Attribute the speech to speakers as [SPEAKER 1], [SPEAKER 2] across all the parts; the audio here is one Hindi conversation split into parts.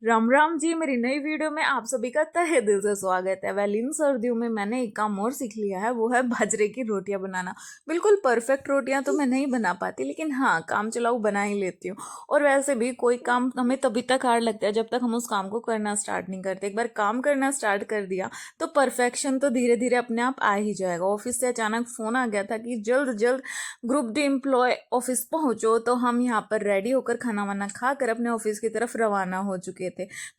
[SPEAKER 1] राम राम जी। मेरी नई वीडियो में आप सभी का तहे दिल से स्वागत है। वेल, इन सर्दियों में मैंने एक काम और सीख लिया है, वो है बाजरे की रोटियां बनाना। बिल्कुल परफेक्ट रोटियां तो मैं नहीं बना पाती, लेकिन हाँ, काम चलाऊ बना ही लेती हूँ। और वैसे भी कोई काम हमें तभी तक हार्ड लगता है जब तक हम उस काम को करना स्टार्ट नहीं करते। एक बार काम करना स्टार्ट कर दिया तो परफेक्शन तो धीरे धीरे अपने आप आ ही जाएगा। ऑफिस से अचानक फोन आ गया था कि जल्द जल्द ग्रुप डी एम्प्लॉय ऑफिस पहुंचो, तो हम यहाँ पर रेडी होकर खाना वाना खाकर अपने ऑफिस की तरफ रवाना हो चुके थे।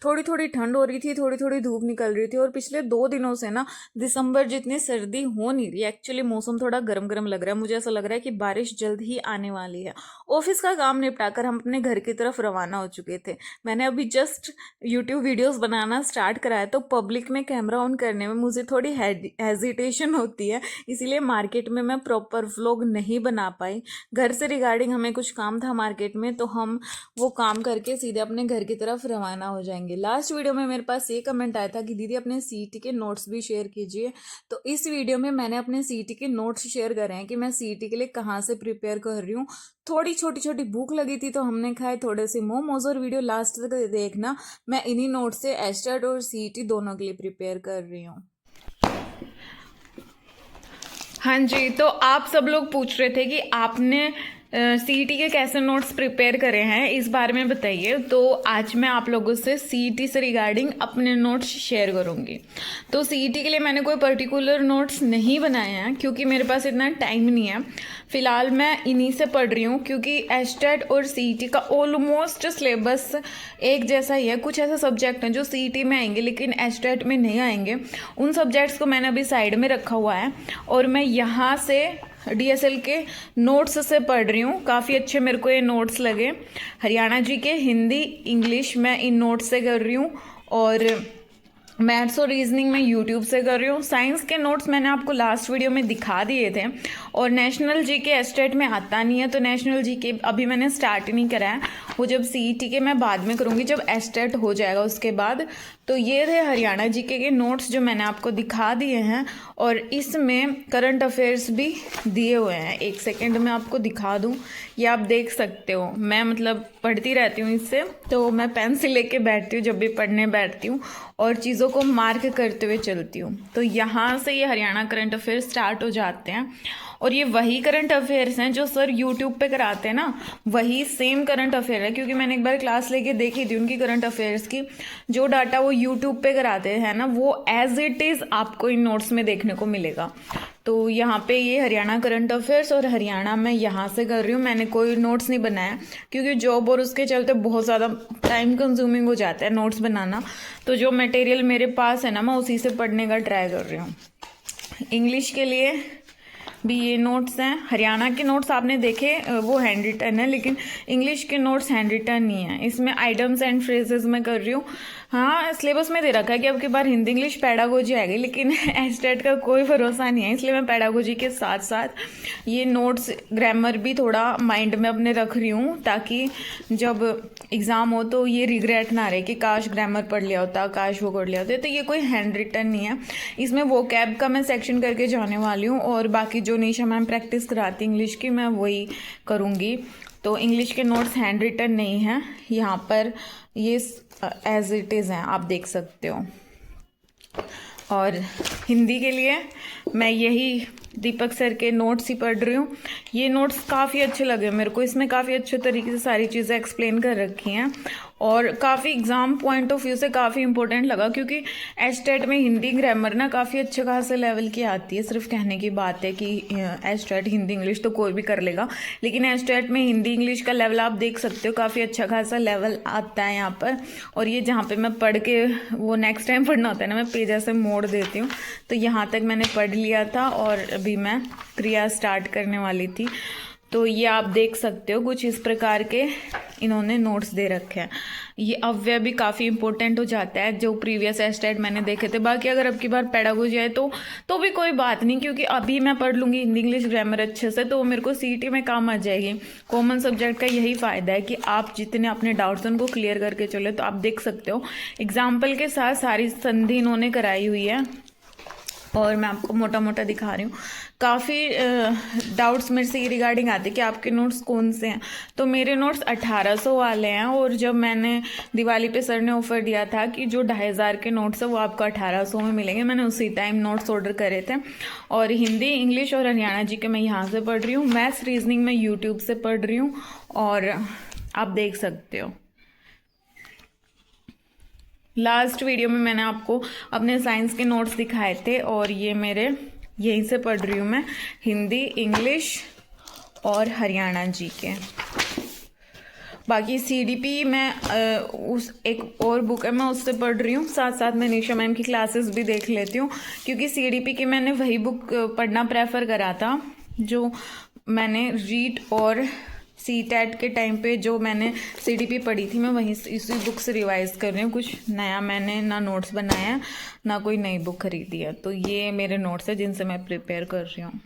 [SPEAKER 1] थोड़ी थोड़ी ठंड हो रही थी, थोड़ी थोड़ी धूप निकल रही थी। और पिछले 2 दिनों से ना दिसंबर जितनी सर्दी हो नहीं रही, एक्चुअली मौसम थोड़ा गर्म गर्म लग रहा है। मुझे ऐसा लग रहा है कि बारिश जल्द ही आने वाली है। ऑफिस का काम निपटाकर हम अपने घर की तरफ रवाना हो चुके थे। मैंने अभी जस्ट यूट्यूब वीडियोस बनाना स्टार्ट करा है, तो पब्लिक में कैमरा ऑन करने में मुझे थोड़ी हेजिटेशन होती है, इसीलिए मार्केट में मैं प्रॉपर व्लॉग नहीं बना पाई। घर से रिगार्डिंग हमें कुछ काम था मार्केट में, तो हम वो काम करके सीधे अपने घर की तरफ रवाना हो जाएंगे। लास्ट वीडियो में मेरे पास ये कमेंट आया था कि दीदी अपने सीईटी के नोट्स भी शेयर कीजिए, तो इस वीडियो में मैंने अपने सीईटी के नोट्स शेयर करे हैं कि मैं सीईटी के लिए कहाँ से प्रिपेयर कर रही हूँ। थोड़ी छोटी छोटी भूख लगी थी तो हमने खाए थोड़े से मोमोज, और वीडियो लास्ट तक देखना। मैं इन्हीं नोट्स से एस्टेट और सीईटी दोनों के लिए प्रिपेयर कर रही हूँ। हाँ जी, तो आप सब लोग पूछ रहे थे कि आपने सीईटी के कैसे नोट्स प्रिपेयर करे हैं, इस बारे में बताइए। तो आज मैं आप लोगों से सीईटी से रिगार्डिंग अपने नोट्स शेयर करूंगी। तो सीईटी के लिए मैंने कोई पर्टिकुलर नोट्स नहीं बनाए हैं क्योंकि मेरे पास इतना टाइम नहीं है। फिलहाल मैं इन्हीं से पढ़ रही हूँ क्योंकि एस्टेट और सीईटी का ऑलमोस्ट सिलेबस एक जैसा ही है। कुछ ऐसे सब्जेक्ट हैं जो सीईटी में आएंगे लेकिन एस्टेट में नहीं आएंगे। उन सब्जेक्ट्स को मैंने अभी साइड में रखा हुआ है और मैं यहाँ से डीएसएल के नोट्स से पढ़ रही हूँ। काफ़ी अच्छे मेरे को ये नोट्स लगे। हरियाणा जी के हिंदी इंग्लिश मैं इन नोट्स से कर रही हूँ, और मैथ्स और रीजनिंग में यूट्यूब से कर रही हूँ। साइंस के नोट्स मैंने आपको लास्ट वीडियो में दिखा दिए थे। और नेशनल जीके एस्टेट में आता नहीं है, तो नेशनल जीके अभी मैंने स्टार्ट नहीं करा है। वो जब सीईटी के मैं बाद में करूँगी, जब एस्टेट हो जाएगा उसके बाद। तो ये थे हरियाणा जीके के नोट्स जो मैंने आपको दिखा दिए हैं, और इसमें करंट अफेयर्स भी दिए हुए हैं। एक सेकेंड में आपको दिखा दूँ, ये आप देख सकते हो। मैं मतलब पढ़ती रहती हूँ इससे, तो मैं पेंसिल लेके बैठती हूँ जब भी पढ़ने बैठती हूँ और चीज़ों को मार्क करते हुए चलती हूँ। तो यहाँ से ये हरियाणा करंट अफेयर स्टार्ट हो जाते हैं, और ये वही करंट अफेयर्स हैं जो सर यूट्यूब पे कराते हैं ना, वही सेम करंट अफेयर है। क्योंकि मैंने एक बार क्लास लेके देखी थी उनकी करंट अफेयर्स की। जो डाटा वो यूट्यूब पे कराते हैं ना, वो एज इट इज़ आपको इन नोट्स में देखने को मिलेगा। तो यहाँ पे ये हरियाणा करंट अफेयर्स और हरियाणा मैं यहाँ से कर रही हूँ। मैंने कोई नोट्स नहीं बनाया क्योंकि जॉब और उसके चलते बहुत ज़्यादा टाइम कंज्यूमिंग हो जाता है नोट्स बनाना। तो जो मटेरियल मेरे पास है ना, मैं उसी से पढ़ने का ट्राई कर रही हूँ। इंग्लिश के लिए भी ये नोट्स हैं। हरियाणा के नोट्स आपने देखे वो हैंड रिटन है, लेकिन इंग्लिश के नोट्स हैंड रिटन नहीं है। इसमें आइटम्स एंड फ्रेजेस में कर रही हूँ। हाँ, सिलेबस में दे रखा है कि अब की बार हिंदी इंग्लिश पैडागोजी आएगी, लेकिन एस्टेट का कोई भरोसा नहीं है, इसलिए मैं पैडागोजी के साथ साथ ये नोट्स ग्रामर भी थोड़ा माइंड में अपने रख रही हूँ, ताकि जब एग्ज़ाम हो तो ये रिग्रेट ना रहे कि काश ग्रामर पढ़ लिया होता, काश वो कर लिया होता। तो ये कोई हैंड रिटन नहीं है। इसमें वो कैब का मैं सेक्शन करके जाने वाली हूँ, और बाकी जो निशा मैम प्रैक्टिस कराती इंग्लिश की, मैं वही करूँगी। तो इंग्लिश के नोट्स हैंड रिटन नहीं हैं यहाँ पर, ये एज इट इज़ हैं, आप देख सकते हो। और हिंदी के लिए मैं यही दीपक सर के नोट्स ही पढ़ रही हूँ। ये नोट्स काफ़ी अच्छे लगे मेरे को। इसमें काफ़ी अच्छे तरीके से सारी चीज़ें एक्सप्लेन कर रखी हैं, और काफ़ी एग्ज़ाम पॉइंट ऑफ व्यू से काफ़ी इंपॉर्टेंट लगा। क्योंकि एस्टेट में हिंदी ग्रामर ना काफ़ी अच्छे खासे लेवल की आती है। सिर्फ कहने की बात है कि एस्टेट हिंदी इंग्लिश तो कोई भी कर लेगा, लेकिन एस्टेट में हिंदी इंग्लिश का लेवल आप देख सकते हो, काफ़ी अच्छा खासा लेवल आता है यहाँ पर। और ये जहाँ पर मैं पढ़ के वो नेक्स्ट टाइम पढ़ना होता है ना, मैं पेज ऐसे मोड़ देती हूँ। तो यहाँ तक मैंने पढ़ लिया था और अभी मैं क्रिया स्टार्ट करने वाली थी। तो ये आप देख सकते हो, कुछ इस प्रकार के इन्होंने नोट्स दे रखे हैं। ये अव्यय भी काफ़ी इंपॉर्टेंट हो जाता है, जो प्रीवियस एस्टेट मैंने देखे थे। बाकी अगर अब की बार पैडागोजी आए तो भी कोई बात नहीं, क्योंकि अभी मैं पढ़ लूँगी हिंदी इंग्लिश ग्रामर अच्छे से, तो मेरे को सीईटी में काम आ जाएगी। कॉमन सब्जेक्ट का यही फ़ायदा है कि आप जितने अपने डाउट्स उनको क्लियर करके चले। तो आप देख सकते हो एग्जाम्पल के साथ सारी संधि इन्होंने कराई हुई है। और मैं आपको मोटा मोटा दिखा रही हूँ। काफ़ी डाउट्स मेरे से ये रिगार्डिंग आते कि आपके नोट्स कौन से हैं। तो मेरे नोट्स 1800 वाले हैं, और जब मैंने दिवाली पे सर ने ऑफ़र दिया था कि जो 2500 के नोट्स हैं वो आपको 1800 में मिलेंगे, मैंने उसी टाइम नोट्स ऑर्डर करे थे। और हिंदी, इंग्लिश और हरियाणा जी के मैं यहाँ से पढ़ रही हूँ। मैथ्स, रीजनिंग मैं यूट्यूब से पढ़ रही हूँ, और आप देख सकते हो। लास्ट वीडियो में मैंने आपको अपने साइंस के नोट्स दिखाए थे, और ये मेरे यहीं से पढ़ रही हूँ मैं, हिंदी, इंग्लिश और हरियाणा जी के। बाकी सीडीपी मैं उस एक और बुक है मैं उससे पढ़ रही हूँ, साथ साथ मैं निशा मैम की क्लासेस भी देख लेती हूँ, क्योंकि सीडीपी की मैंने वही बुक पढ़ना प्रेफर करा था जो मैंने रीट और सीटेट के टाइम पे जो मैंने सीडीपी पढ़ी थी, मैं वहीं से इसी बुक से रिवाइज कर रही हूँ। कुछ नया मैंने ना नोट्स बनाया ना कोई नई बुक खरीदी है। तो ये मेरे नोट्स है जिनसे मैं प्रिपेयर कर रही हूँ।